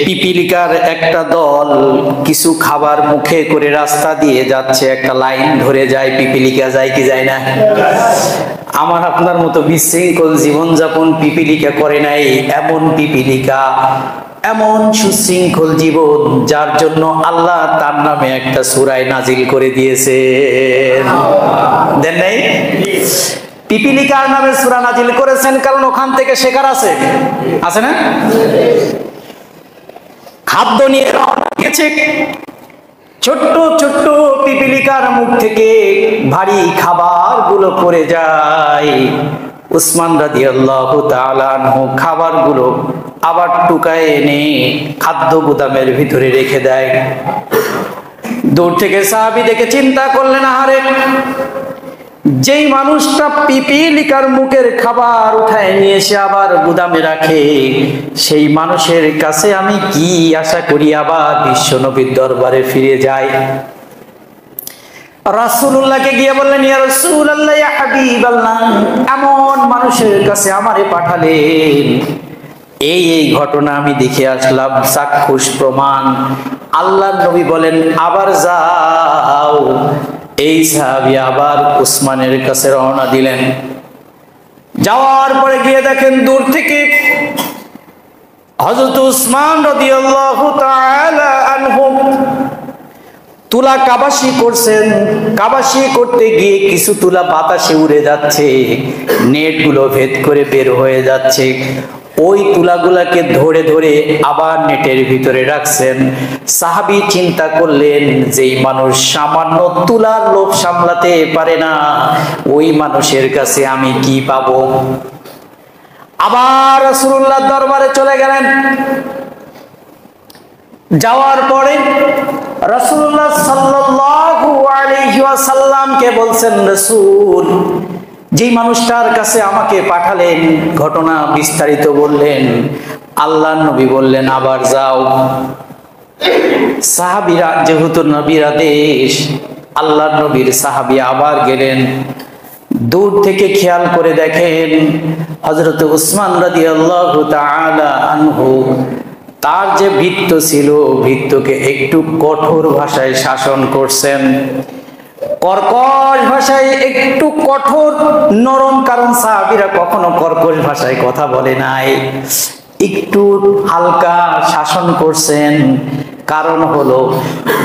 পিপিলিকার একটা দল কিছু খাবার মুখে করে রাস্তা দিয়ে যাচ্ছে, একটা লাইন ধরে যায়, পিপিলিকা যায় কি যায় না? আমার আপনার মতো বিশৃঙ্খল জীবনযাপন পিপিলিকা করে নাই। এমন পিপিলিকা, এমন সুশৃঙ্খল জীবন, যার জন্য আল্লাহ তার নামে একটা সূরা নাজিল করে দিয়েছে। দেন নাই? পিপিলিকার নামে সূরা নাজিল করেছেন কারণ ওখান থেকে শেখার আছে, আছে না? খাদ্য নিয়ে রওনা গেছে, ছোট্ট ছোট্ট পিপিলিকার মুখ থেকে ভারী খাবার গুলো পড়ে যায়। উসমান রাদিয়াল্লাহু তাআলা আনহু খাবারগুলো আবার টুকায় এনে খাদ্য গুদামের ভিতরে রেখে দেয়। দূর থেকে সাহাবী দেখে চিন্তা করলেন, আহারে, যেই মানুষটা পিপিলিকার মুখের খাবার উঠায় নিয়ে এসে আবার গুদামে রাখে, সেই মানুষের কাছে আমি কি আশা করি আবার বিশ্বনবীর দরবারে ফিরে যাই। রাসূলুল্লাহকে গিয়ে বললেন, ইয়া রাসূলুল্লাহ, ইয়া হাবিবাল্লাহ, এমন মানুষের কাছে আমারে পাঠালেন, এই এই ঘটনা আমি দেখে আসলাম, চাক্ষুষ প্রমাণ। আল্লাহর নবী বলেন, আবার যাও। এই সাহাবী আবার উসমানের কাছে রওনা দিলেন। যাওয়ার পরে গিয়ে দেখেন দূর থেকে হযরত উসমান রাদিয়াল্লাহু তাআলা আনহু তুলা কাবাসি করছেন। কাবাসি করতে গিয়ে কিছু তুলা বাতাসে উড়ে যাচ্ছে, নেটগুলো ভেদ করে বের হয়ে যাচ্ছে। ওই তুলাগুলাকে ধরে ধরে আবার নেটের ভিতরে রাখছেন। সাহাবী চিন্তা করলেন, যেই মানুষ সামান্য তুলার লোভ সামলাতে পারে না, ওই মানুষের কাছে আমি কি পাবো? আবার রাসূলুল্লাহর দরবারে চলে গেলেন। যাওয়ার পরে রাসূলুল্লাহ সাল্লাল্লাহু আলাইহি ওয়াসাল্লামকে বলছেন, রাসূল, যেই মানুষটার কাছে আমাকে পাঠালেন ঘটনা বিস্তারিত বললেন। আল্লাহর নবী বললেন, আবার যাও। সাহাবীরা, যেহেতু নবীর আদেশ, আল্লাহর নবীর সাহাবী আবার গেলেন। দূর থেকে খেয়াল করে দেখেন হযরত উসমান রাদিয়াল্লাহু তাআলা আনহু তার যে ভৃত্য ছিল, ভৃত্যকে একটু কঠোর ভাষায় শাসন করছেন। কর্কশ ভাষায়, একটু কঠোর নরম, কারণ সাহাবীরা কখনো কর্কশ ভাষায় কথা বলে নাই। একটু হালকা শাসন করছেন। কারণ হলো,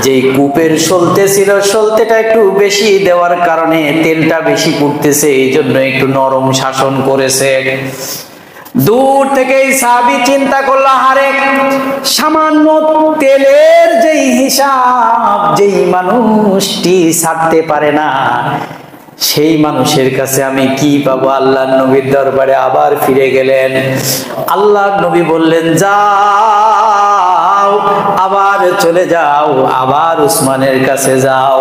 যে কূপের সলতে ছিল, সলতেটা একটু বেশি দেওয়ার কারণে তেলটা বেশি পড়তেছে, এই জন্য একটু নরম শাসন করেছে। দূর থেকে সাহাবী চিন্তা করলো, হারে, সামান্য তেলের যেই হিসাব যেই মানুষটি ছাড়তে পারে না, সেই মানুষের কাছে আমি কি পাবো? আল্লাহর নবীর দরবারে আবার ফিরে গেলেন। আল্লাহর নবী বললেন, যাও, আবার চলে যাও, আবার উসমানের কাছে যাও।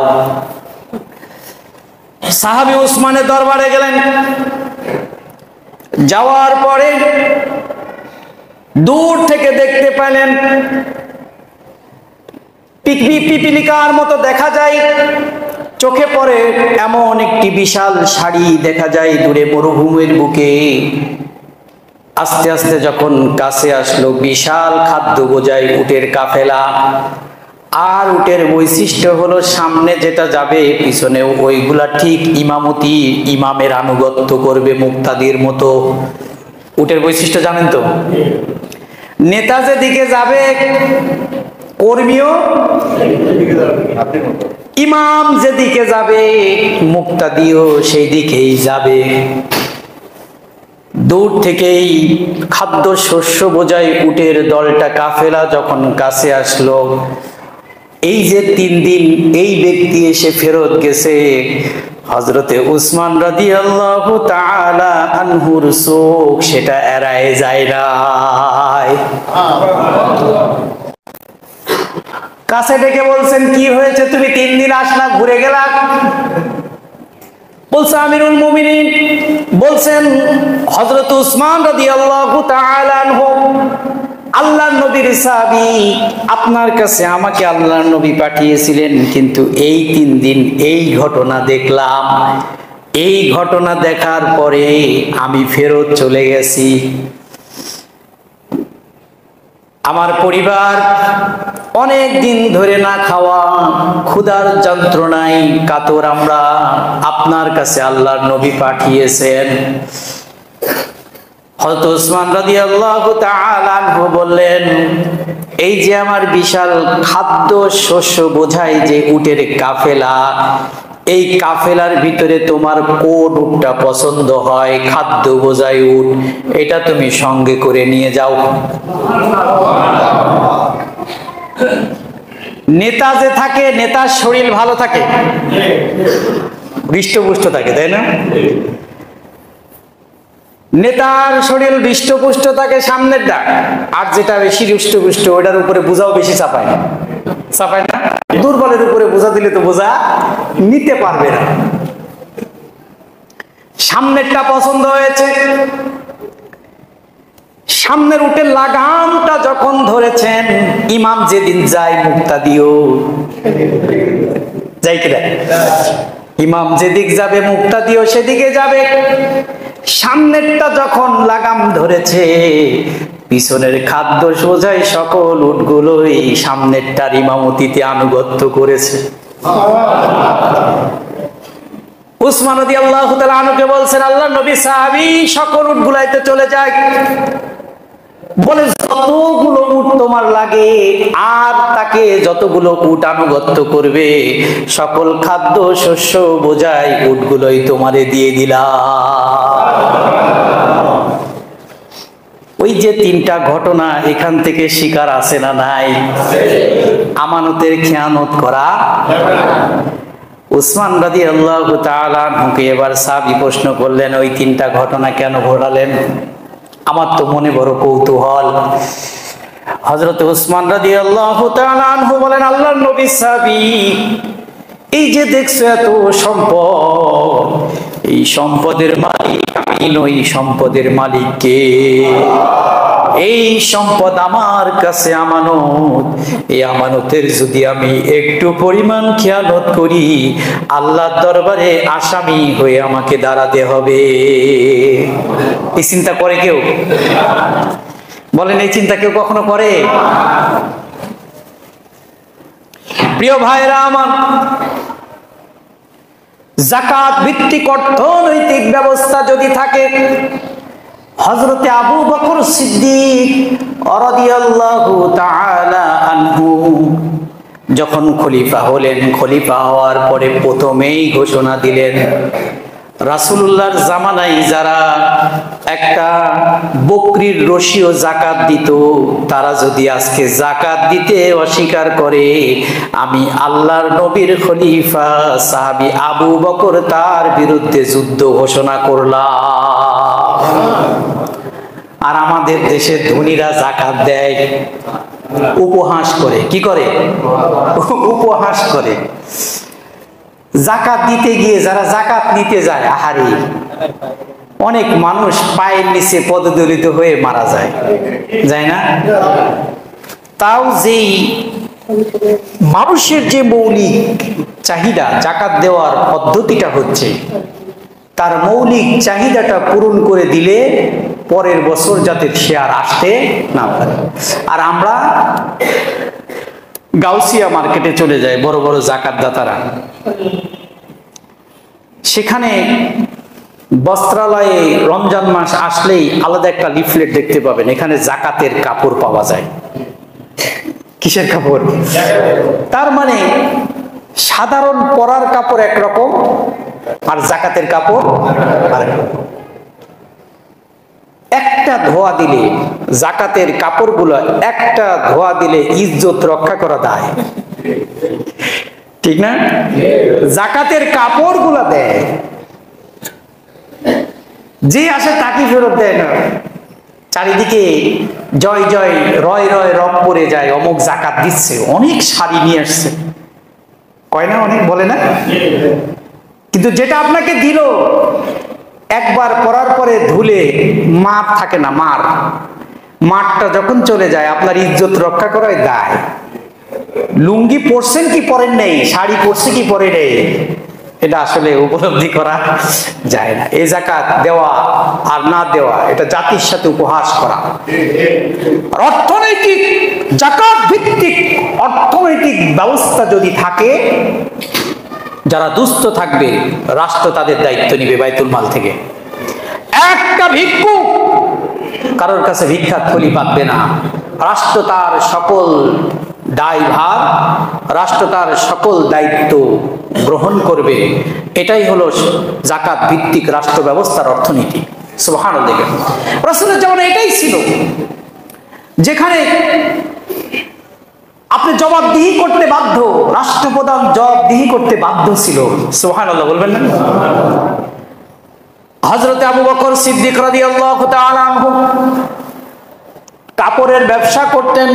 সাহাবী উসমানের দরবারে গেলেন। যাওয়ার পরে দূর থেকে দেখতে পেলেন পিপিলিকার মতো দেখা যায়, চোখে পড়ে এমন একটি বিশাল শাড়ি দেখা যায় দূরে মরুভূমির বুকে। আস্তে আস্তে যখন কাছে আসলো, বিশাল খাদ্য বোঝাই উটের কাফেলা। আর উটের বৈশিষ্ট্য হলো, সামনে যেটা যাবে পিছনে ওইগুলা ঠিক ইমামতি, ইমামের আনুগত্য করবে মুক্তাদির মতো। উটের বৈশিষ্ট্য জানেন তো? নেতা যেদিকে যাবে, কর্মীও, ইমাম যেদিকে যাবে, মুক্তাদিও সেই দিকেই যাবে। দূর থেকেই খাদ্য শস্য বোঝাই উটের দলটা, কাফেলা যখন কাছে আসলো, এই যে 3 দিন এই ব্যক্তি এসে ফেরত গেছে, হযরতে উসমান রাদিয়াল্লাহু তাআলা আনহুর চোখ সেটা এড়ায় যায় না। কাছে ডেকে বলছেন, কি হয়েছে, তুমি 3 দিন আসলা, ঘুরে গেলা? বলছে, আমিরুল মুমিনিন বলছেন, হযরত উসমান রাদিয়াল্লাহু তাআলা আনহু আল্লাহর নবীর সাহাবী, আপনার কাছে আমাকে আল্লাহর নবী পাঠিয়েছিলেন, কিন্তু এই 3 দিন এই ঘটনা দেখলাম। এই ঘটনা দেখার পরে আমি ফেরত চলে গেছি। আমার পরিবার অনেক দিন ধরে না খাওয়া, ক্ষুধার যন্ত্রণায় কাতর আমরা, আপনার কাছে আল্লাহর নবী পাঠিয়েছেন। হযরত ওসমান রাদিয়াল্লাহু তাআলা আনহু বললেন, এই যে আমার বিশাল খাদ্য শস্য বোঝাই যে উটের কাফেলা, এই কাফেলার ভিতরে তোমার কোন উটটা পছন্দ হয়, খাদ্য বোঝাই উট, এটা তুমি সঙ্গে করে নিয়ে যাও। নেতা যে থাকে, নেতার শরীর ভালো থাকে, হৃষ্টপুষ্ট থাকে, তাই না? নেতার শরীর হৃষ্টপুষ্ট থাকে সামনেরটা, আর যেটা বেশি হৃষ্টপুষ্ট ওটার উপরে বোঝাও বেশি চাপায় না, চাপায় না? দুর্বলের উপরে বোঝা দিলে তো বোঝা নিতে পারবে না। সামনেরটা পছন্দ হয়েছে, সামনের উটের লাগামটা যখন ধরেছেন, ইমাম যেদিন যায় মুক্তাদিও যাই কিনা, ইমাম যেদিক যাবে মুক্তাদিও সেদিকে যাবে। সামনেরটা যখন লাগাম ধরেছে, পিছনের খাদ্য সোজাই সকল উটগুলোই সামনেরটার ইমামতিতে আনুগত্য করেছে। উসমান রাদিয়াল্লাহু তাআলা আনহুকে বলছেন, আল্লাহর নবী সাহাবী সকল উটগুলাইতে চলে যায়, বলে যতগুলো উট তোমার লাগে আর তাকে যতগুলো উট আনুগত্য করবে, সকল খাদ্য শস্য বোঝাই উটগুলোই তোমারে দিয়ে দিলাম। ওই যে তিনটা ঘটনা, এখান থেকে শিকার আছে না নাই? আমানতের খেয়ানত করা। উসমান রাদিয়াল্লাহু তাআলা আনহুকে এবার সাহাবী প্রশ্ন করলেন, ওই তিনটা ঘটনা কেন ঘটালেন? আমার তো মনে বড় কৌতূহল। হযরত উসমান রাদিয়াল্লাহু তাআলা আনহু বলেন, আল্লাহর নবী সাহাবী, এই যে দেখছো এত সম্পদ, এই সম্পদের মালিক আমি নই, সম্পদের মালিক কে? এই সম্পদ আমার কাছে আমানত, এই আমানতের যদি আমি একটু পরিমাণ খেয়ানত করি, আল্লাহর দরবারে আসামি হয়ে আমাকে দাঁড়াতে হবে। এই চিন্তা করে কেউ? বলেন, এই চিন্তা কেউ কখনো করে? প্রিয় ভাইরা আমার, যাকাত ভিত্তিক অর্থনৈতিক ব্যবস্থা যদি থাকে, হযরতে আবু বকর সিদ্দিক রাদিয়াল্লাহু তাআলা আনহু যখন খলিফা হলেন, খলিফা হওয়ার পরে প্রথমেই ঘোষণা দিলেন, রাসূলুল্লাহর জামানায় যারা একটা বকরির রশিও যাকাত দিত, তারা যদি আজকে যাকাত দিতে অস্বীকার করে, আমি আল্লাহর নবীর খলিফা সাহাবী আবু বকর তার বিরুদ্ধে যুদ্ধ ঘোষণা করলাম। আর আমাদের দেশের ধনীরা যাকাত দেয় উপহাস করে। কি করে? উপহাস করে। যাকাত দিতে গিয়ে যারা যাকাত নিতে যায়, আহারে অনেক মানুষ পায়ের নিচে পদদলিত হয়ে মারা যায়, যায় না? তাও যেই মানুষের যে মৌলিক চাহিদা, যাকাত দেওয়ার পদ্ধতিটা হচ্ছে, তার মৌলিক চাহিদাটা পূরণ করে দিলে পরের বছর যাতে সে আর আসতে না পারে। আর আমরা গাউসিয়া মার্কেটে চলে যায়, বড় বড় যাকাত দাতারা, সেখানে বস্ত্রালয়ে রমজান মাস আসলেই আলাদা একটা লিফলেট দেখতে পাবেন, এখানে যাকাতের কাপড় পাওয়া যায়। কিসের কাপড়? তার মানে সাধারণ পরার কাপড় একরকম, আর যাকাতের কাপড় আরেক। একটা ধোয়া দিলে, যাকাতের কাপড়গুলো একটা ধোয়া দিলে ইজ্জত রক্ষা করা দায়, ঠিক না? যাকাতের কাপড়গুলো দেয়, যে আসে তাকে ফেরত দেয় না। চারিদিকে জয় জয় রয় রয় রব পড়ে যায়, অমুক যাকাত দিচ্ছে, অনেক শাড়ি নিয়ে আসছে, কয় না? অনেক বলে না? কিন্তু যেটা আপনাকে দিল, একবার পরার পরে ধুলে মাপ থাকে না, মারটা যখন চলে যায়, আপনার ইজ্জত রক্ষা করাই দায়। লুঙ্গি পরছেন কি পরেন নেই, শাড়ি পরছে কি পরে নেই, এটা আসলে উপলব্ধি করা যায় না। এই যাকাত দেওয়া আর না দেওয়া এটা জাতির সাথে উপহাস করা। অর্থনৈতিক যাকাত ভিত্তিক অর্থনৈতিক ব্যবস্থা যদি থাকে, যারা দুস্থ থাকবে রাষ্ট্র তাদের দায়িত্ব নিবে বাইতুল মাল থেকে। একটা ভিক্ষু কারোর কাছে ভিক্ষার থলি পাবে না, রাষ্ট্র তার সকল দায়ভার, রাষ্ট্র তার সকল দায়িত্ব গ্রহণ করবে। এটাই হলো যাকাত ভিত্তিক রাষ্ট্র ব্যবস্থার অর্থনীতি। সুবহানাল্লাহ। রাসূলের জামানায় এটাই ছিল, যেখানে আপনি জবাবদিহি করতে বাধ্য, রাষ্ট্রপ্রধান জবাবদিহি করতে বাধ্য ছিল। সুবহানাল্লাহ বলবেন না? হযরত আবু বকর সিদ্দিক রাদিয়াল্লাহু তাআলা আনহু কাপড়ের ব্যবসা করতেন।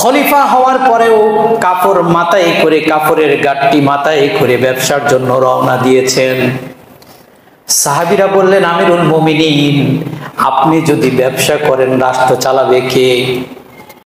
খলিফা হওয়ার পরেও কাপড় মাথায় করে, কাপড়ের গাঁটটি মাথায় করে ব্যবসার জন্য রওনা দিয়েছেন। সাহাবীরা বললেন, আমিরুল মুমিনিন, আপনি যদি ব্যবসা করেন রাষ্ট্র চালাবে কে?